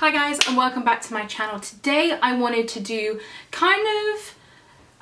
Hi guys and welcome back to my channel. Today I wanted to do kind of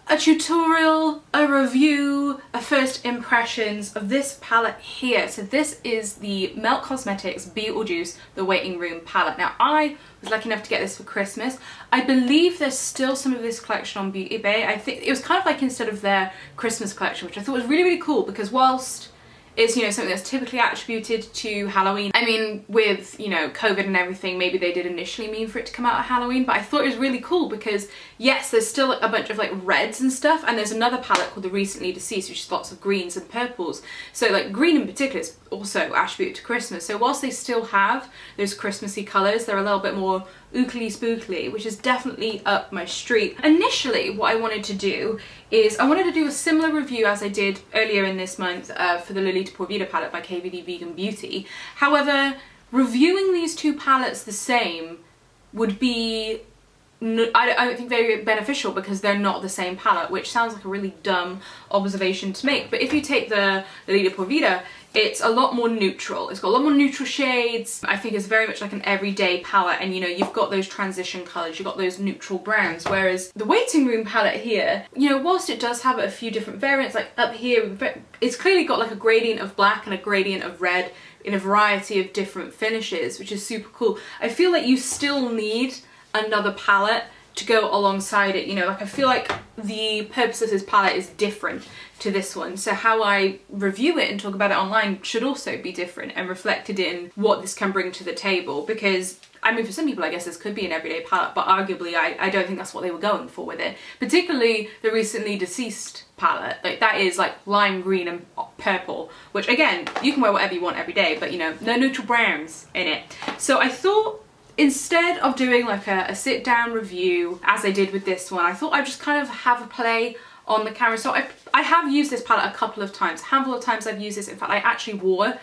a tutorial, a review, a first impressions of this palette here. So this is the Melt Cosmetics Beetlejuice The Waiting Room palette. Now I was lucky enough to get this for Christmas. I believe there's still some of this collection on Beauty Bay. I think it was kind of like instead of their Christmas collection, which I thought was really cool because whilst it's, you know, something that's typically attributed to Halloween. I mean, with, you know, COVID and everything, maybe they did initially mean for it to come out at Halloween, but I thought it was really cool because, yes, there's still a bunch of, like, reds and stuff, and there's another palette called The Recently Deceased, which is lots of greens and purples. So, like, green in particular is also attributed to Christmas. So whilst they still have those Christmassy colours, they're a little bit more ookly spookly, which is definitely up my street. Initially, what I wanted to do is I wanted to do a similar review as I did earlier in this month for the Lolita Por Vida palette by KVD Vegan Beauty. However, reviewing these two palettes the same would be, I don't think, very beneficial because they're not the same palette, which sounds like a really dumb observation to make. But if you take the Lolita Por Vida, it's a lot more neutral. It's got a lot more neutral shades. I think it's very much like an everyday palette, and you know, you've got those transition colours, you've got those neutral browns, whereas the Waiting Room palette here, you know, whilst it does have a few different variants, like up here, it's clearly got like a gradient of black and a gradient of red in a variety of different finishes, which is super cool. I feel like you still need another palette to go alongside it, you know, like I feel like the purpose of this palette is different to this one, so how I review it and talk about it online should also be different and reflected in what this can bring to the table, because I mean, for some people I guess this could be an everyday palette, but arguably I don't think that's what they were going for with it. Particularly the Recently Deceased palette, like that is like lime green and purple, which again, you can wear whatever you want every day, but you know, no neutral browns in it. So I thought, instead of doing like a sit down review as I did with this one, I thought I'd just kind of have a play on the camera. So I have used this palette a couple of times, a handful of times I've used this. In fact, I actually wore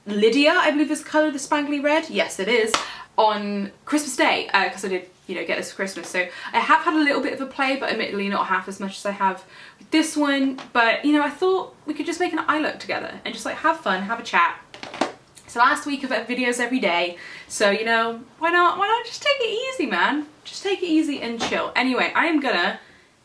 Lydia, I believe is the colour, the spangly red, yes it is, on Christmas Day, because I did, you know, get this for Christmas. So I have had a little bit of a play, but admittedly not half as much as I have with this one. But you know, I thought we could just make an eye look together and just like have fun, have a chat. It's the last week of videos every day, so you know, why not just take it easy, man? Just take it easy and chill. Anyway, I am gonna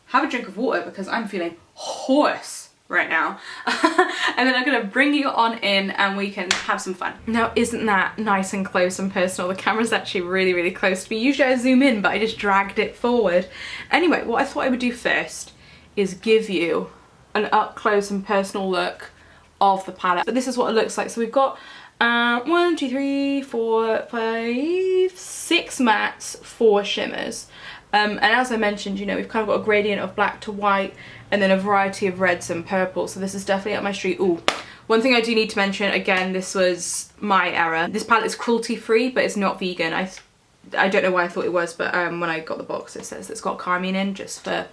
have a drink of water because I'm feeling hoarse right now. And then I'm gonna bring you on in and we can have some fun. Now, isn't that nice and close and personal? The camera's actually really close to me. Usually I zoom in, but I just dragged it forward. Anyway, what I thought I would do first is give you an up close and personal look of the palette. But this is what it looks like. So we've got 1, 2, 3, 4, 5, 6 mattes, 4 shimmers. And as I mentioned, you know, we've kind of got a gradient of black to white and then a variety of reds and purples. So this is definitely up my street. Ooh, one thing I do need to mention, again, this was my error. This palette is cruelty free, but it's not vegan. I don't know why I thought it was, but when I got the box, it says it's got carmine in, just for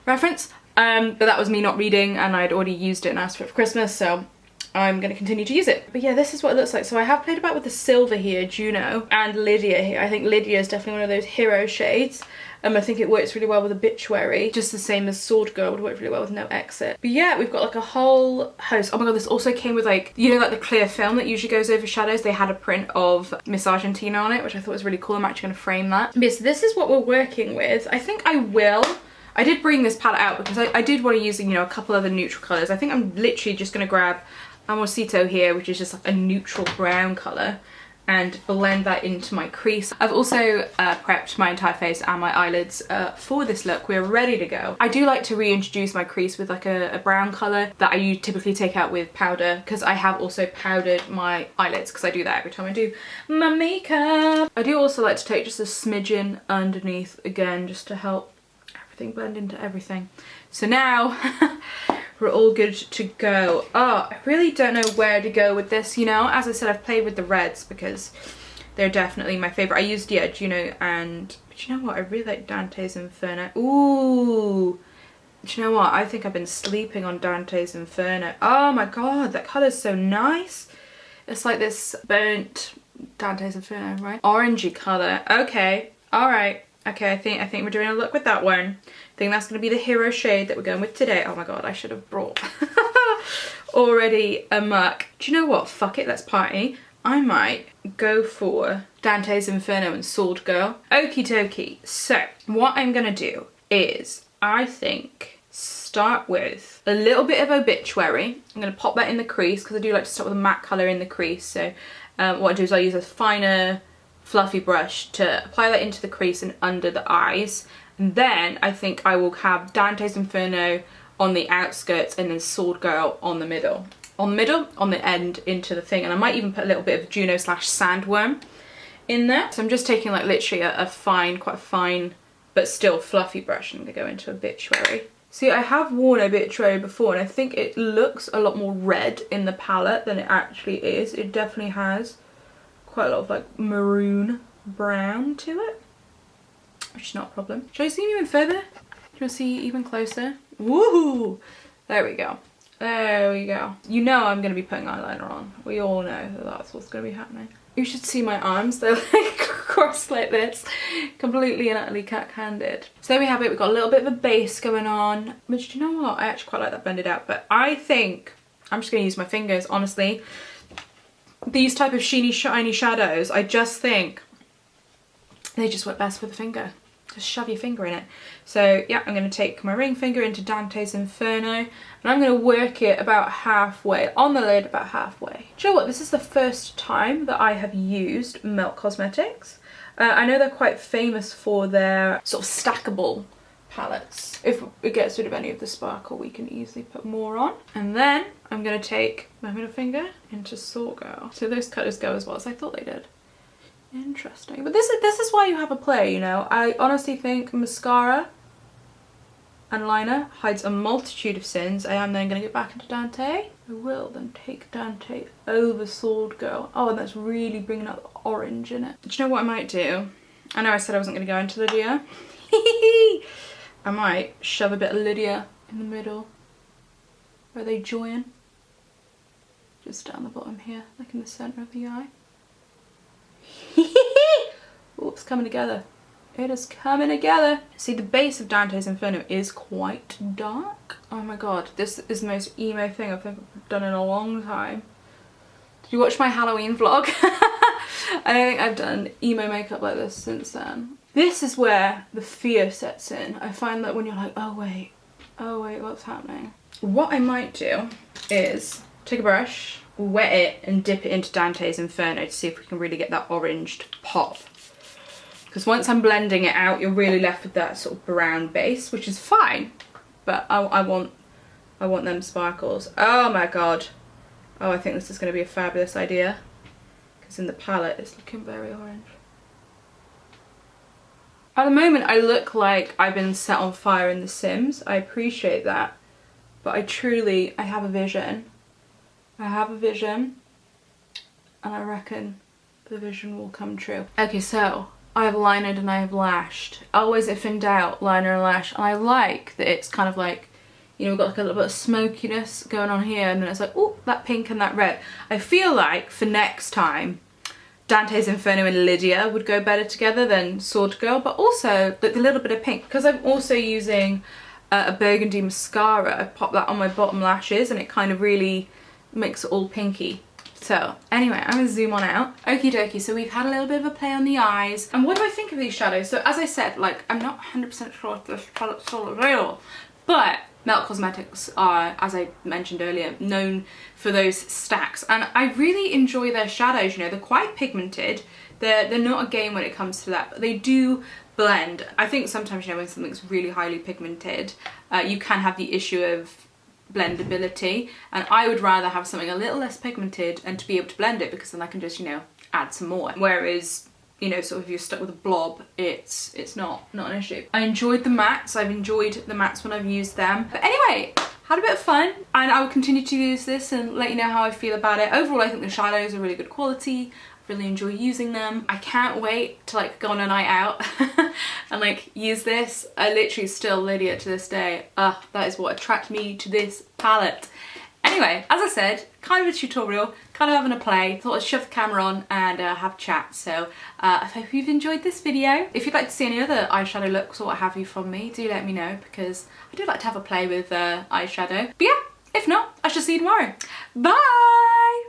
reference. But that was me not reading, and I'd already used it and asked for it for Christmas, so I'm going to continue to use it. But yeah, this is what it looks like. So I have played about with the silver here, Juno, and Lydia here. I think Lydia is definitely one of those hero shades. I think it works really well with Obituary, just the same as Sword Girl would work really well with No Exit. But yeah, we've got like a whole host. Oh my god, this also came with like, you know, like the clear film that usually goes over shadows. They had a print of Miss Argentina on it, which I thought was really cool. I'm actually going to frame that. But yeah, so this is what we're working with. I think I did bring this palette out because I did want to use, you know, a couple other neutral colours. I think I'm literally just going to grab Amorcito here, which is just like a neutral brown colour, and blend that into my crease. I've also prepped my entire face and my eyelids for this look. We're ready to go. I do like to reintroduce my crease with like a brown colour that I typically take out with powder, because I have also powdered my eyelids, because I do that every time I do my makeup. I do also like to take just a smidgen underneath, again, just to help everything blend into everything. So now we're all good to go. Oh, I really don't know where to go with this, you know. As I said, I've played with the reds because they're definitely my favourite. I used, yeah, Juno, but you know what? I really like Dante's Inferno. Ooh, do you know what? I think I've been sleeping on Dante's Inferno. Oh my god, that colour's so nice. It's like this burnt Dante's Inferno, right? Orangey colour. Okay, alright. Okay, I think we're doing a look with that one. I think that's going to be the hero shade that we're going with today. Oh my god, I should have brought already a muck. Do you know what? Fuck it, let's party. I might go for Dante's Inferno and Sword Girl. Okie dokie. So what I'm gonna do is, I think, start with a little bit of Obituary. I'm gonna pop that in the crease because I do like to start with a matte colour in the crease. So what I do is I use a finer, fluffy brush to apply that into the crease and under the eyes. And then I think I will have Dante's Inferno on the outskirts and then Sword Girl on the middle. On the end into the thing, and I might even put a little bit of Juno / Sandworm in there. So I'm just taking like literally a fine, quite a fine but still fluffy brush, and I'm gonna go into Obituary. See, I have worn Obituary before and I think it looks a lot more red in the palette than it actually is. It definitely has quite a lot of like maroon brown to it, which is not a problem. Should I zoom even further? Do you want to see even closer? Woohoo! There we go. There we go. You know I'm going to be putting eyeliner on. We all know that that's what's going to be happening. You should see my arms. They're like crossed like this. Completely and utterly cat-handed. So there we have it. We've got a little bit of a base going on. Which, do you know what? I actually quite like that blended out. But I think I'm just going to use my fingers, honestly. These type of sheeny, shiny shadows, I just think they just work best with a finger. Just shove your finger in it. So yeah, I'm going to take my ring finger into Dante's Inferno and I'm going to work it about halfway, on the lid about halfway. Do you know what, this is the first time that I have used Melt Cosmetics. I know they're quite famous for their sort of stackable palettes. If it gets rid of any of the sparkle, we can easily put more on. And then I'm going to take my middle finger into Sword Girl. So those colours go as well as I thought they did. Interesting. But this is why you have a play, you know. I honestly think mascara and liner hides a multitude of sins. I am then going to get back into Dante. I will then take Dante over Sword Girl. Oh, and that's really bringing out the orange in it. Do you know what I might do? I know I said I wasn't going to go into Lydia. I might shove a bit of Lydia in the middle where they join. Just down the bottom here, like in the centre of the eye. Oh, it's coming together. It is coming together. See, the base of Dante's Inferno is quite dark. Oh my god, this is the most emo thing I think I've done in a long time. Did you watch my Halloween vlog? I don't think I've done emo makeup like this since then. This is where the fear sets in. I find that when you're like, oh wait, what's happening? What I might do is take a brush, wet it and dip it into Dante's Inferno to see if we can really get that oranged pop. Because once I'm blending it out, you're really left with that sort of brown base, which is fine. But I want them sparkles. Oh my god. Oh, I think this is going to be a fabulous idea. Because in the palette, it's looking very orange. At the moment, I look like I've been set on fire in The Sims. I appreciate that. But I have a vision. I have a vision. And I reckon the vision will come true. Okay, so I have linered and I have lashed. Always, if in doubt, liner and lash. And I like that it's kind of like, you know, we've got like a little bit of smokiness going on here, and then it's like, oh, that pink and that red. I feel like for next time, Dante's Inferno and Lydia would go better together than Sword Girl, but also like a little bit of pink. Because I'm also using a burgundy mascara, I pop that on my bottom lashes and it kind of really makes it all pinky. So anyway, I'm going to zoom on out. Okie dokie, so we've had a little bit of a play on the eyes. And what do I think of these shadows? So as I said, like, I'm not 100% sure if this palette's still available, but Melt Cosmetics are, as I mentioned earlier, known for those stacks. And I really enjoy their shadows, you know, they're quite pigmented. They're not a game when it comes to that, but they do blend. I think sometimes, you know, when something's really highly pigmented, you can have the issue of blendability, and I would rather have something a little less pigmented and to be able to blend it, because then I can just, you know, add some more. Whereas, you know, sort of if you're stuck with a blob, it's not an issue. I enjoyed the mattes. I've enjoyed the mattes when I've used them. But anyway, had a bit of fun, and I will continue to use this and let you know how I feel about it. Overall, I think the shadows are really good quality. Really enjoy using them. I can't wait to like go on a night out and like use this. I literally still Lydia to this day. That is what attracted me to this palette. Anyway, as I said, kind of a tutorial, kind of having a play. Thought I'd shove the camera on and have a chat. So I hope you've enjoyed this video. If you'd like to see any other eyeshadow looks or what have you from me, do let me know, because I do like to have a play with eyeshadow. But yeah, if not, I shall see you tomorrow. Bye!